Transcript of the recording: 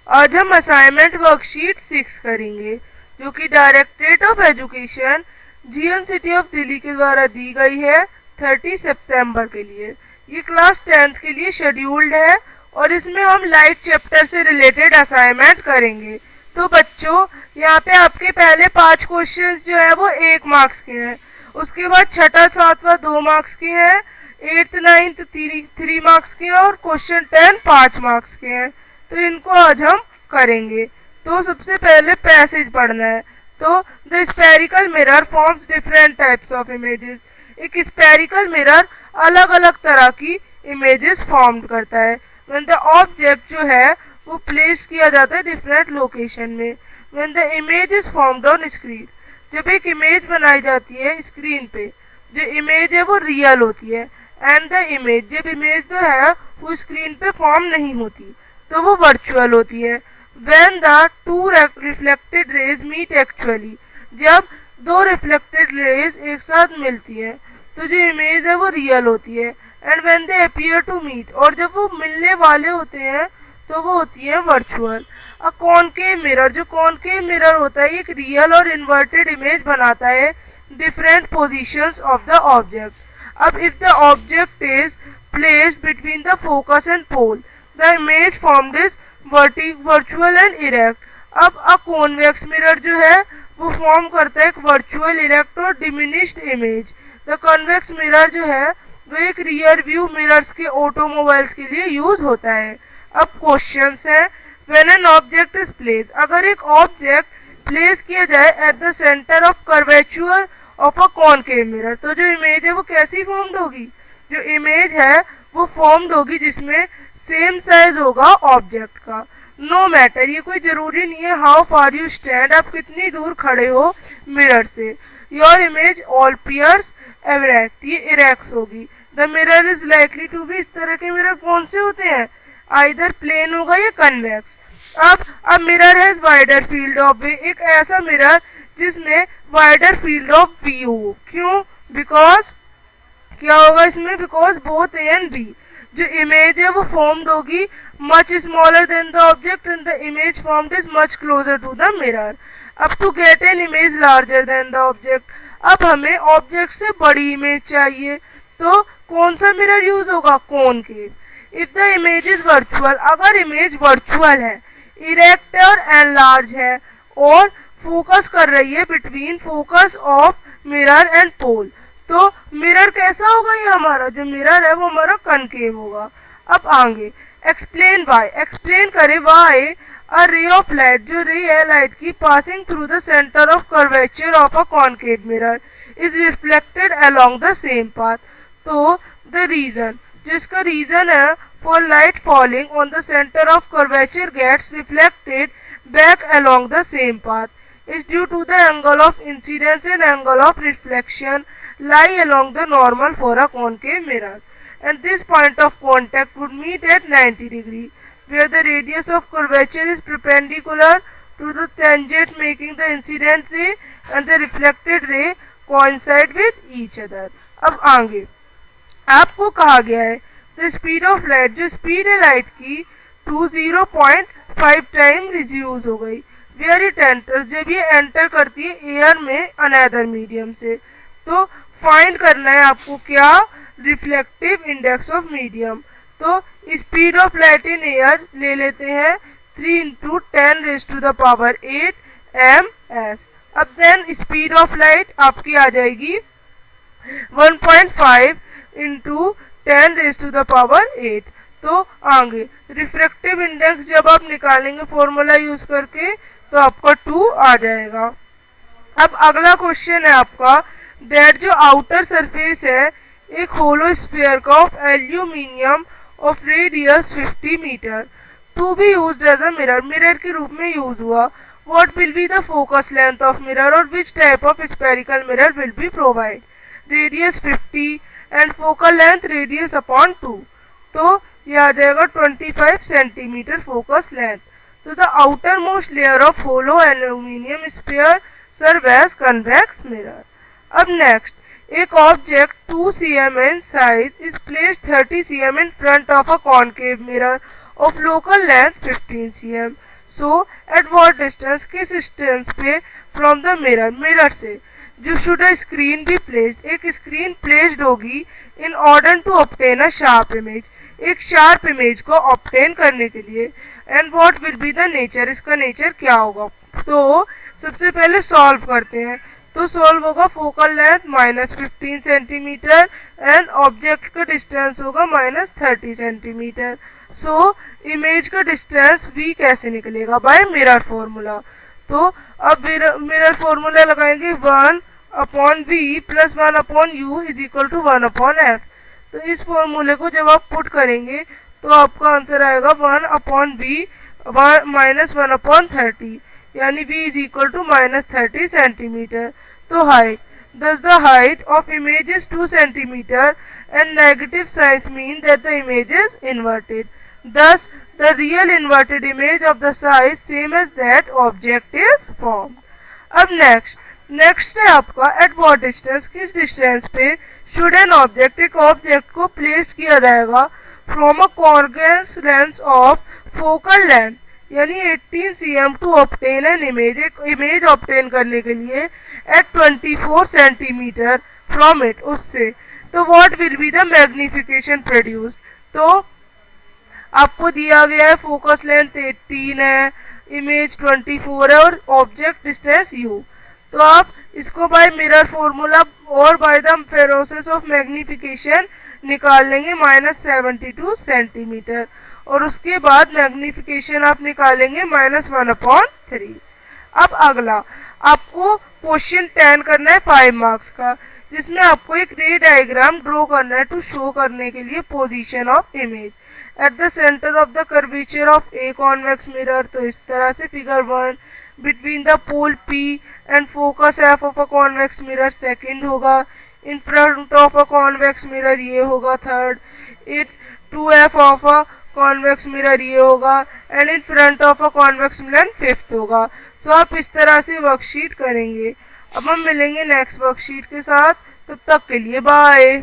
आज हम assignment worksheet 6 करेंगे जो कि directorate of education GNCT of Delhi के द्वारा दी गई है 30 सितंबर के लिए। ये क्लास 10th के लिए शेड्यूल्ड है और इसमें हम लाइट चैप्टर से रिलेटेड असाइनमेंट करेंगे। तो बच्चों, यहाँ पे आपके पहले 5 क्वेश्चंस जो है वो 1 मार्क्स के हैं, उसके बाद छठा सातवां 2 मार्क्स के हैं, 8th 9th 3 मार्क्स के हैं और क्वेश्चन 10 5 मार्क्स के हैं। तो इनको आज हम करेंगे। तो सबसे पहले पैसेज पढ़ना है। तो the spherical mirror forms different types of images. एक स्पेरिकल मिरर अलग अलग तरह की इमेजेस फॉर्म करता है। व्हेन द ऑब्जेक्ट जो है वो प्लेस किया जाता है डिफरेंट लोकेशन में। When the image is formed on screen, जब एक इमेज बनाई जाती है स्क्रीन पे, जो इमेज है वो रियल होती है। एंड द इमेज, जब इमेज जो है वो स्क्रीन पे फॉर्म नहीं होती तो वो वर्चुअल होती है। When the two reflected rays meet actually, जब 2 रिफ्लेक्टेड रेज एक साथ मिलती है तो जो इमेज है वो रियल होती है। And when they appear to meet, और जब वो मिलने वाले होते हैं तो वो होती है वर्चुअल। अ कॉनकेव मिरर, जो कॉनकेव मिरर होता है एक रियल और इन्वर्टेड इमेज बनाता है different positions of the object. अब if the object is placed between the focus and pole, the image formed is virtual and erect. अब a convex mirror जो है वो फॉर्म करता है एक वर्चुअल, इरेक्ट और diminished image. The convex mirror जो है वो एक रियर व्यू मिरर्स के ऑटोमोबाइल्स के लिए यूज होता है। अब क्वेश्चंस है, when an object is place, अगर एक ऑब्जेक्ट प्लेस किया जाए eight the centre of curvature of a concave mirror, तो जो इमेज है वो कैसी फॉर्म्ड होगी? जो इमेज है वो फॉर्म्ड होगी जिसमें सेम साइज होगा ऑब्जेक्ट का। नो मैटर, ये कोई जरूरी नहीं है हाउ फार यू स्टैंड, आप कितनी दूर खड़े हो मिरर से। Your image always appears erect, ये इरेक्ट होगी। The mirror is likely to be, इस तरह के मिरर कौन से होते हैं? आइदर प्लेन होगा या कन्वेक्स। अब mirror has wider field of view, एक ऐसा मिरर जिसमें वाइडर फील्ड ऑफ व्यू हो। क्यों? बिकॉज क्या होगा इसमें? Because both A and B, जो इमेज है वो फॉर्म्ड होगी much smaller than the object and the image formed is much closer to the mirror. अब to get an image larger than the object, अब हमें ऑब्जेक्ट से बड़ी image चाहिए तो कौन सा मिरर यूज होगा? Concave. If the image is virtual, अगर इमेज वर्चुअल है, इरेक्ट और एनलार्ज है और फोकस कर रही है between focus of mirror and pole, तो मिरर कैसा होगा? ये हमारा जो मिरर है वो हमारा कनकेव होगा। अब आगे एक्सप्लेन वाई, एक्सप्लेन करे why a ray of light, जो रे है लाइट की passing through the centre of curvature of a concave mirror is reflected along the same path. तो द रीजन, जिसका रीजन है for light falling on the centre of curvature gets reflected back along the same path is due to the angle of incidence and angle of reflection lie along the normal for a concave mirror, and this point of contact would meet at 90 degree where the radius of curvature is perpendicular to the tangent, making the incident ray and the reflected ray coincide with each other। अब आगे आपको कहा गया है the speed of light, जो speed है light की 20.5 time reduce हो गई वेयर इट एंटर्स, जब ये एंटर करती है एयर में अनदर मीडियम से। तो फाइंड करना है आपको क्या? Reflective index of medium. तो speed of light in air ले लेते हैं 3 × 10⁻⁸ ms। अब देन स्पीड ऑफ लाइट आपकी आ जाएगी 1.5 × 10⁸। तो आगे रिफ्रैक्टिव इंडेक्स जब आप निकालेंगे फॉर्मूला यूज करके तो आपका 2 आ जाएगा। अब अगला क्वेश्चन है आपका दैट जो आउटर सरफेस है एक होलो स्फीयर का of aluminium of radius 50 metre to be used as a mirror, mirror के रूप में यूज हुआ। What will be the focus length of mirror और which type of spherical mirror will be provide? Radius 50 and focal length radius upon 2, तो यह आ जाएगा 25 centimetre focus length. तो the outer most layer of hollow aluminium sphere serve as convex mirror. अब next, एक object 2 cm in size is placed 30 cm in front of a concave mirror of local length 15 cm. So at what distance, किस distance पे from the mirror, mirror से जो should a screen be placed, एक screen placed होगी in order to obtain a sharp image, एक sharp image को obtain करने के लिए। And what will be the nature, इसका नेचर क्या होगा। तो सबसे पहले सॉल्व करते हैं। तो सॉल्व होगा focal length -15 centimetre and object का डिस्टेंस होगा -30 सेंटीमीटर। सो इमेज का डिस्टेंस v कैसे निकलेगा, बाय मिरर फॉर्मूला। तो अब मिरर फॉर्मूला लगाएंगे 1/v plus 1/u is equal to 1/f। तो इस फॉर्मूले को जब आप पुट करेंगे तो आपका आंसर आएगा 1/v -1/30, यानी v is equal to -30 centimetre. तो height, thus the height of image is 2 centimeter and negative signs mean that the image is inverted. Thus, the real inverted image of the size same as that object is formed. अब next है आपका at what distance, किस distance पे should an object, एक object को place किया जाएगा from a convex lens of focal length, यानी 18 cm to obtain an image, एक इमेज ऑब्टेन करने के लिए एट 24 सेंटीमीटर फ्रॉम इट, उससे। तो what will be the magnification produced. तो आपको दिया गया है फोकस लेंथ 18 है, इमेज 24 है और ऑब्जेक्ट डिस्टेंस u। तो आप इसको बाय मिरर फॉर्मूला और by the process of magnification निकाल लेंगे -72 सेंटीमीटर, और उसके बाद मैग्निफिकेशन आप निकालेंगे -1/3। अब अगला आपको क्वेश्चन 10 करना है 5 मार्क्स का, जिसमें आपको एक रे डायग्राम ड्रॉ करना है टू शो करने के लिए position of image at the centre of the curvature of a convex mirror. तो इस तरह से figure 1 between the pole P and focus F of a convex mirror second होगा, in front of a convex mirror ये होगा third, it 2F of a convex mirror ये होगा, and in front of a convex mirror fifth होगा। So आप इस तरह से वर्कशीट करेंगे। अब हम मिलेंगे नेक्स्ट वर्कशीट के साथ, तब तक के लिए बाय।